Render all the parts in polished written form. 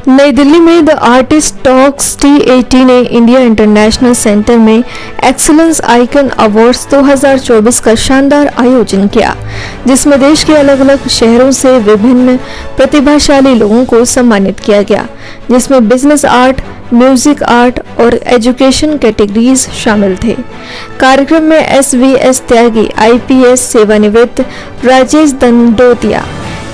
नई दिल्ली में the artist talks T80 ने इंडिया इंटरनेशनल सेंटर में एक्सीलेंस आइकन अवार्ड्स 2024 का शानदार आयोजन किया, जिसमें देश के अलग अलग शहरों से विभिन्न प्रतिभाशाली लोगों को सम्मानित किया गया, जिसमें बिजनेस आर्ट, म्यूजिक आर्ट और एजुकेशन कैटेगरीज शामिल थे। कार्यक्रम में SVS त्यागी, IPS सेवानिवृत्त Rajesh Dandotiya,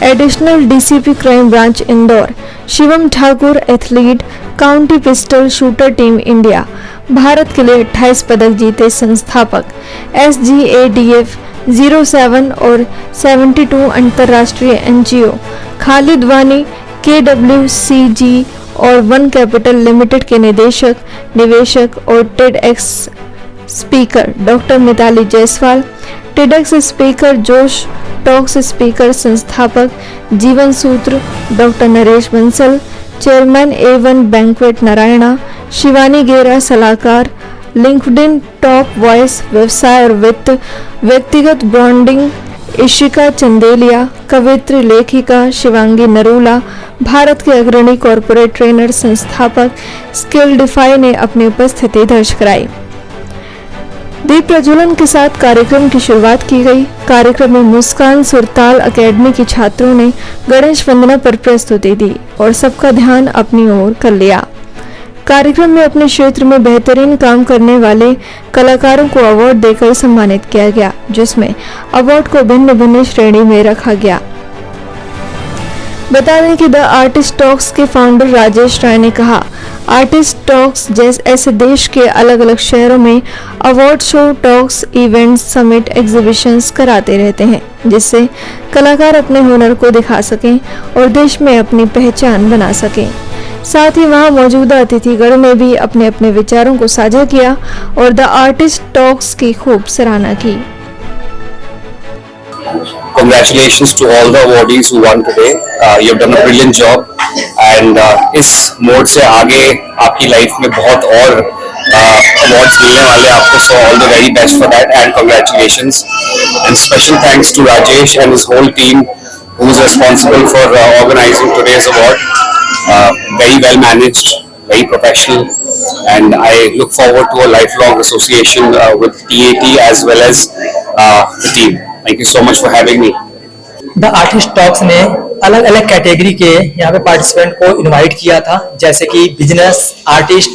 additional DCP crime branch Indore, Shivam Thakur athlete, county pistol shooter team India, Bharat के लिए 28 पदक जीते संस्थापक, SGADF 07 और 72 अंतर्राष्ट्रीय NGO, खालिद वानी, KWCG और वन कैपिटल लिमिटेड के निवेशक और TEDx speaker doctor Mitali Jaiswal, TEDx speaker Josh talks speaker संस्थापक Jeevan Sutra doctor Naresh Bansal, chairman A1 banquet Narayana, Shivani Gera सलाहकार, लिंक्डइन टॉप वॉइस व्यवसाय और वित्त, व्यक्तिगत ब्रांडिंग इशिका चंदेलिया, कवित्री लेखिका शिवांगी नरूला, भारत के अग्रणी कॉरपोरेट ट्रेनर संस्थापक स्किल डिफाई ने अपनी उपस्थिति दर्ज कराई। दीप प्रज्वलन के साथ कार्यक्रम की शुरुआत की गई। कार्यक्रम में मुस्कान सुरताल एकेडमी के छात्रों ने गणेश वंदना पर प्रस्तुति दी और सबका ध्यान अपनी ओर कर लिया। कार्यक्रम में अपने क्षेत्र में बेहतरीन काम करने वाले कलाकारों को अवार्ड देकर सम्मानित किया गया, जिसमें अवार्ड को भिन्न भिन्न श्रेणी में रखा गया। बता दें कि द आर्टिस्ट टॉक्स के फाउंडर राजेश राय ने कहा, आर्टिस्ट टॉक्स जैसे ऐसे देश के अलग अलग शहरों में award show, talks, events, summit, exhibitions कराते रहते हैं, जिससे कलाकार अपने हुनर को दिखा सकें और देश में अपनी पहचान बना सकें। साथ ही वहां मौजूदा अतिथिगण ने भी अपने अपने विचारों को साझा किया और द आर्टिस्ट टॉक्स की खूब सराहना की। Congratulations to all the awardees who won today. You've done a brilliant job, and इस मोड से आगे आपकी लाइफ में बहुत और awards मिलने वाले आपको, so all the very best for that and congratulations. And special thanks to Rajesh and his whole team who is responsible for organizing today's award. Very well managed, very professional, and I look forward to a lifelong association with TAT as well as the team. Thank you so much for having me. The artist talks ने अलग अलग category के यहाँ पे participant को invite किया था, जैसे कि business artist,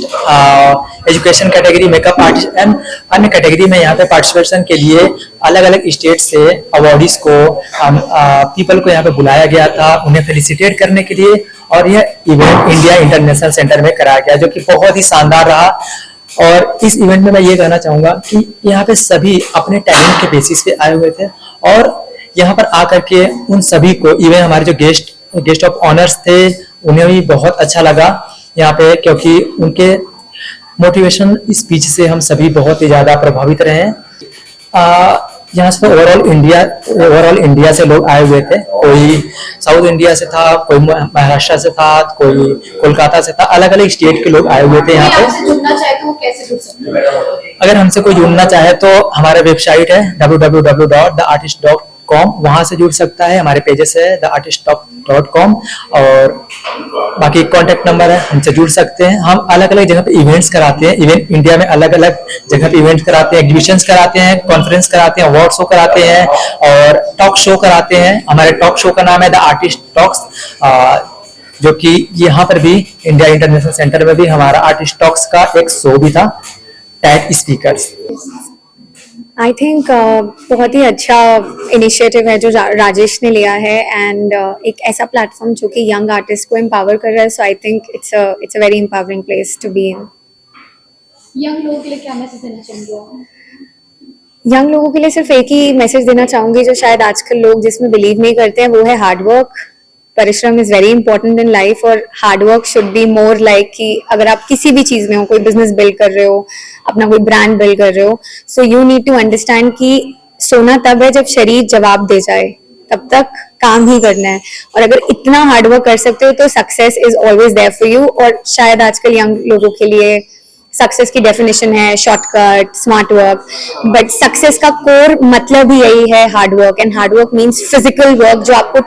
education category, makeup artist and अन्य कैटेगरी में यहाँ पे पार्टिसिपेशन के लिए अलग अलग स्टेट से अवार्डीज को पीपल को यहाँ पे बुलाया गया था, उन्हें फेलिसिटेट करने के लिए। और यह इवेंट इंडिया इंटरनेशनल सेंटर में कराया गया, जो कि बहुत ही शानदार रहा। और इस इवेंट में मैं ये कहना चाहूंगा कि यहाँ पे सभी अपने टैलेंट के बेसिस पे आए हुए थे और यहाँ पर आकर के उन सभी को, इवन हमारे जो गेस्ट ऑफ ऑनर्स थे, उन्हें भी बहुत अच्छा लगा यहाँ पे, क्योंकि उनके मोटिवेशन स्पीच से हम सभी बहुत ही ज्यादा प्रभावित रहे। यहाँ से ओवरऑल इंडिया से लोग आए हुए थे, कोई साउथ इंडिया से था, कोई महाराष्ट्र से था, कोई कोलकाता से था, अलग अलग स्टेट के लोग आए हुए थे यहाँ पे। जुड़ना चाहे तो वो कैसे जुड़ सकते हैं? अगर हमसे कोई जुड़ना चाहे तो हमारा वेबसाइट है www.theartist.com, वहां से जुड़ सकता है। हमारे पेजेस है theartist.com और बाकी कॉन्टेक्ट नंबर है, हमसे जुड़ सकते हैं। हम अलग अलग जगह पे इवेंट्स कराते हैं, इवेंट इंडिया में अलग अलग जगह पे इवेंट्स कराते हैं, एग्जीबिशंस कराते हैं, कॉन्फ्रेंस कराते हैं, अवार्ड शो कराते हैं और टॉक शो कराते हैं। हमारे टॉक शो का नाम है द आर्टिस्ट टॉक्स, जो कि यहाँ पर भी इंडिया इंटरनेशनल सेंटर में भी हमारा आर्टिस्ट टॉक्स का एक शो भी था, टैग स्पीकर्स। आई थिंक बहुत ही अच्छा इनिशिएटिव है जो राजेश ने लिया है, एंड एक ऐसा प्लेटफॉर्म जो कि यंग आर्टिस्ट को एम्पावर कर रहा है। So I think it's a very empowering place to be in. Young लोगों के लिए क्या मैसेज देना चाहेंगे? यंग लोगों के लिए सिर्फ एक ही मैसेज देना चाहूंगी, जो शायद आजकल लोग जिसमें बिलीव नहीं करते हैं, वो है हार्ड वर्क। परिश्रम is very important in life और hard work should be more like कि अगर आप किसी भी चीज में हो, कोई बिजनेस बिल्ड कर रहे हो, अपना कोई ब्रांड बिल्ड कर रहे हो, so you need to understand कि सोना तब है जब शरीर जवाब दे जाए, तब तक काम ही करना है। और अगर इतना हार्ड वर्क कर सकते हो तो success is always there for you. और शायद आजकल यंग लोगों के लिए सक्सेस की डेफिनेशन है shortcut, smart work, but success का कोर मतलब ही यही है hard work. And hard work means physical work जो आपको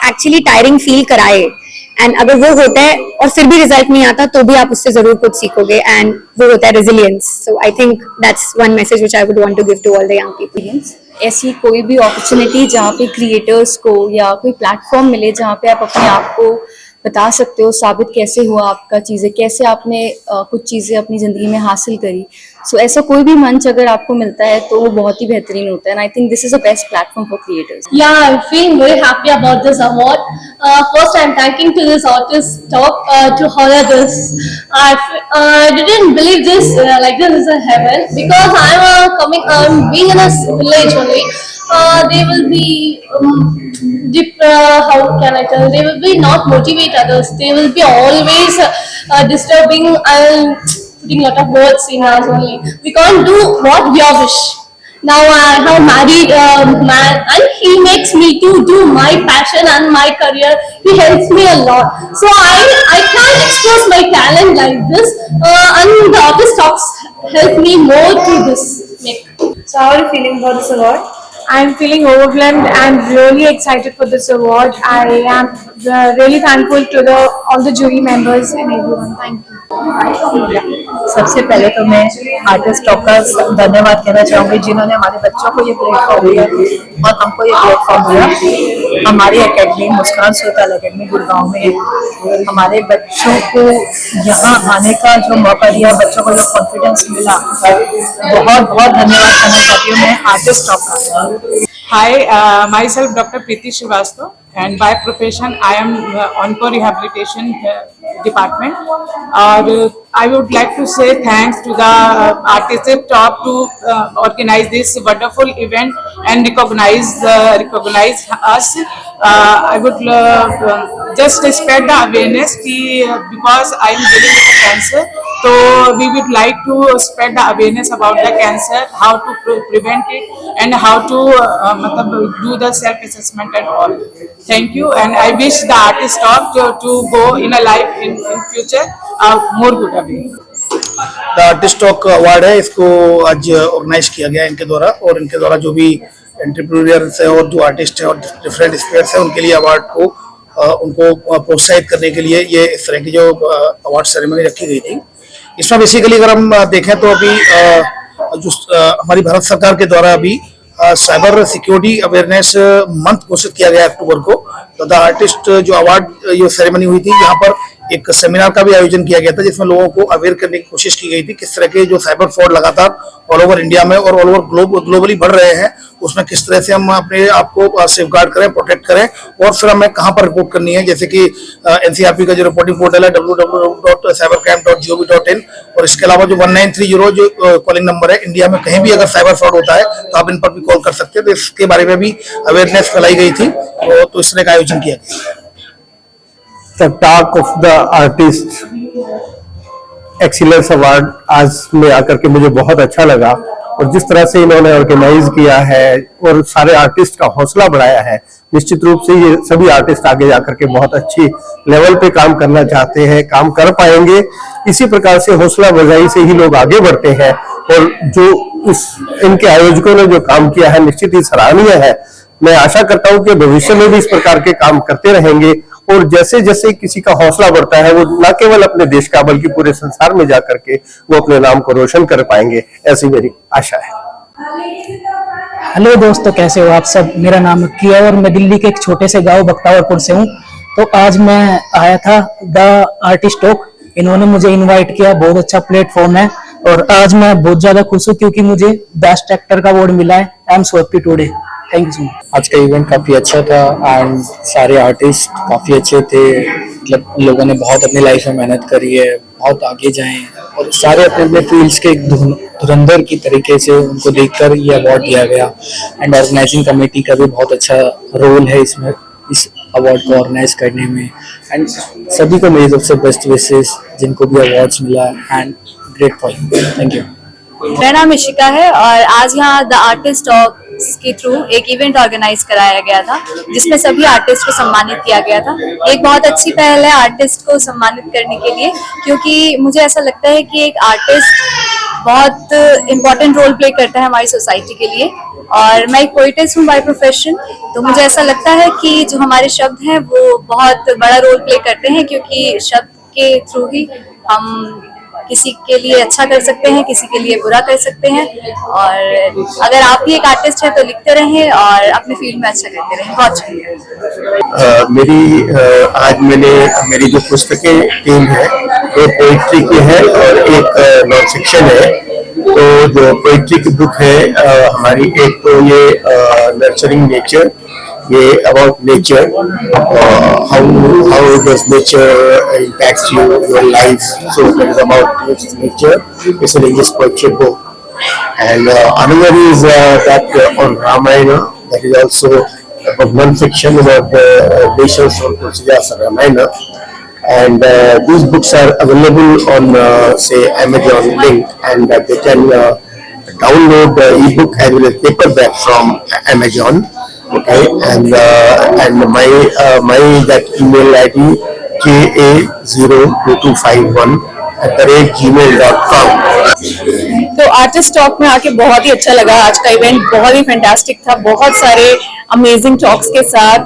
एक्चुअली टायरिंग फील कराए, एंड अगर वो होता है और फिर भी रिजल्ट नहीं आता तो भी आप उससे जरूर कुछ सीखोगे, एंड वो होता है resilience. So I think that's one message which I would want to give to all the young people. ऐसी कोई भी अपॉर्चुनिटी जहाँ पे क्रिएटर्स को या कोई प्लेटफॉर्म मिले जहाँ पे आप अपने आप को बता सकते हो, साबित कैसे हुआ आपका चीज़ें, कैसे आपने कुछ चीज़ें अपनी ज़िंदगी में हासिल करी. सो ऐसा कोई भी मंच अगर आपको मिलता है तो वो बहुत ही बेहतरीन होता है. And I think this is the best platform for creators. Yeah, I'm feeling very happy about this award. First, I'm thanking to this artist talk to honor this. I didn't believe this like this is a heaven because I'm being in a village only. They will be how can I tell? They will be not motivate others. They will be always disturbing and putting a lot of words in us only. We can't do what we wish. Now I have married man and he makes me to do my passion and my career. He helps me a lot. So I can't express my talent like this and the artist talks help me more to this make. So how are you feeling about this award? I'm feeling overwhelmed and really excited for this award. I am really thankful to all the jury members and everyone. Thank you. सबसे पहले तो मैं artist talk का धन्यवाद कहना चाहूँगी जिन्होंने हमारे बच्चों को ये प्लेटफॉर्म दिया और हमको ये प्लेटफॉर्म दिया. हमारी एकेडमी मुस्कान सोताल एकेडमी गुड़गांव में है. हमारे बच्चों को यहाँ आने का जो मौका दिया, बच्चों को जो कॉन्फिडेंस मिला, बहुत बहुत धन्यवाद करना चाहती हूँ मैं आर्टिस्ट टॉक का. Hi, myself Dr. Preeti Srivastava, and by profession I am onco rehabilitation department. I would like to say thanks to the artistic top to organize this wonderful event and recognize us. I would just spread the awareness because I am dealing with cancer. So we would like to spread the awareness about the cancer, how to prevent it, and how to do the self-assessment and all. Thank you, and I wish the artist talk to go in a life in future more good away. The artist talk award है, इसको आज organise किया गया इनके द्वारा, और इनके द्वारा जो भी एंटरप्रेन्योर्स हैं और जो आर्टिस्ट हैं और डिफरेंट स्पेयर्स हैं उनके लिए अवार्ड को उनको प्रोत्साहित करने के लिए ये इस तरह की जो अवार्ड सेरेमनी रखी गई थी. इसमें बेसिकली अगर हम देखें तो अभी जो हमारी भारत सरकार के द्वारा अभी साइबर सिक्योरिटी अवेयरनेस मंथ घोषित किया गया अक्टूबर को. तो द आर्टिस्ट जो अवार्ड ये सेरेमनी हुई थी, यहाँ पर एक सेमिनार का भी आयोजन किया गया था जिसमें लोगों को अवेयर करने की कोशिश की गई थी किस तरह के जो साइबर फ्रॉड लगातार ऑल ओवर इंडिया में और ऑल ओवर ग्लोबली बढ़ रहे हैं, उसमें किस तरह से हम अपने आप को सेफगार्ड करें, प्रोटेक्ट करें, और फिर हमें कहां पर रिपोर्ट करनी है. जैसे कि एनसीआरपी का जो रिपोर्टिंग पोर्टल है www.cybercrime.gov.in, और इसके अलावा जो 1930 जो कॉलिंग नंबर है, इंडिया में कहीं भी अगर साइबर फ्रॉड होता है तो आप इन पर भी कॉल कर सकते हैं. तो इसके बारे में भी अवेयरनेस फैलाई गई थी, तो इस तरह का आयोजन किया गया. The talk of the artist excellence award आज में आकर के मुझे बहुत अच्छा लगा, और जिस तरह से इन्होंने ऑर्गेनाइज किया है और सारे आर्टिस्ट का हौसला बढ़ाया है, निश्चित रूप से ये सभी आर्टिस्ट आगे जाकर के बहुत अच्छी लेवल पे काम करना चाहते हैं, काम कर पाएंगे. इसी प्रकार से हौसला अफजाई से ही लोग आगे बढ़ते हैं, और जो इनके आयोजकों ने जो काम किया है निश्चित ही सराहनीय है. मैं आशा करता हूं कि भविष्य में भी इस प्रकार के काम करते रहेंगे, और जैसे जैसे किसी का हौसला बढ़ता है वो न केवल अपने देश का बल्कि पूरे संसार में जाकर के वो अपने नाम को रोशन कर पाएंगे, ऐसी मेरी आशा है. हेलो दोस्तों, कैसे हो आप सब. मेरा नाम किया और मैं दिल्ली के एक छोटे से गांव बख्तावरपुर से हूं. तो आज मैं आया था द आर्टिस्ट टॉक, इन्होंने मुझे इनवाइट किया, बहुत अच्छा प्लेटफॉर्म है, और आज मैं बहुत ज्यादा खुश हूं क्योंकि मुझे बेस्ट एक्टर का अवार्ड मिला है. I am so happy today. Thank you so much. आज का इवेंट काफ़ी अच्छा था एंड सारे आर्टिस्ट काफ़ी अच्छे थे. मतलब लोगों ने बहुत अपनी लाइफ में मेहनत करी है, बहुत आगे जाएं, और सारे अपने अपने फील्ड्स के एक धुरंधर की तरीके से उनको देखकर ये अवार्ड दिया गया. एंड ऑर्गेनाइजिंग कमेटी का भी बहुत अच्छा रोल है इसमें, इस अवार्ड को ऑर्गेनाइज करने में. एंड सभी को मेरी तरफ से बेस्ट विशेस जिनको भी अवार्ड्स मिला, and great point. Thank you. मेरा नाम इशिका है और आज यहाँ द आर्टिस्ट टॉक्स के थ्रू एक इवेंट ऑर्गेनाइज कराया गया था जिसमें सभी आर्टिस्ट को सम्मानित किया गया था। एक बहुत अच्छी पहल है आर्टिस्ट को सम्मानित करने के लिए, क्योंकि मुझे ऐसा लगता है कि एक आर्टिस्ट बहुत इम्पोर्टेंट रोल प्ले करता है हमारी सोसाइटी के लिए। और मैं एक पोइटेस हूँ बाय प्रोफेशन, तो मुझे ऐसा लगता है कि जो हमारे शब्द हैं वो बहुत बड़ा रोल प्ले करते हैं, क्योंकि शब्द के थ्रू ही हम किसी के लिए अच्छा कर सकते हैं, किसी के लिए बुरा कर सकते हैं। और अगर आप भी एक आर्टिस्ट हैं तो लिखते रहें और अपने फील्ड में अच्छा करते रहें। बहुत शुक्रिया। आज मेरी जो पुस्तकें 3 है, दो पोइट्री की है और एक नॉन फिक्शन है। तो जो पोइट्री की बुक है हमारी, एक तो ये नर्चरिंग नेचर, ये about nature, how does nature impacts your life. So that is about nature. It's an English poetry book. And another is that on Ramayana, that is also about non-fiction about the nations from Tulsidas Ramayana. And these books are available on say Amazon link, and they can download the ebook as well as paperback from Amazon. Okay, and my that email ID ka0221@gmail.com. तो artist talk में आके बहुत ही अच्छा लगा। आज का event बहुत ही fantastic था, बहुत सारे अमेजिंग टॉक्स के साथ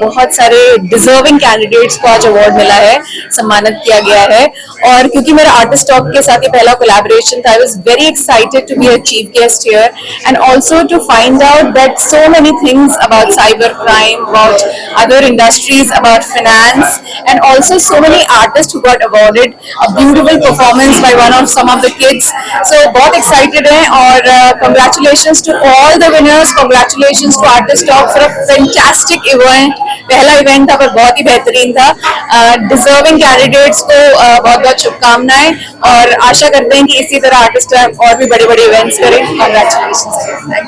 बहुत सारे डिजर्विंग कैंडिडेट्स को आज अवार्ड मिला है, सम्मानित किया गया है। और क्योंकि मेरा आर्टिस्ट टॉक के साथ ही पहला कोलैबोरेशन था, I was very excited to be a chief guest here and also to find out that so many things about cyber crime, about other industries, about finance and also so many artist who got awarded, a beautiful performance by one of some of the kids. So बहुत excited है और congratulations to all the winners, congratulations to artist talk for a fantastic event. पहला event था पर बहुत ही बेहतरीन था। Deserving candidates को बहुत बहुत शुभकामनाएं और आशा करते हैं कि इसी तरह आर्टिस्ट और भी बड़े बड़े इवेंट्स करें। Congratulations, thank you.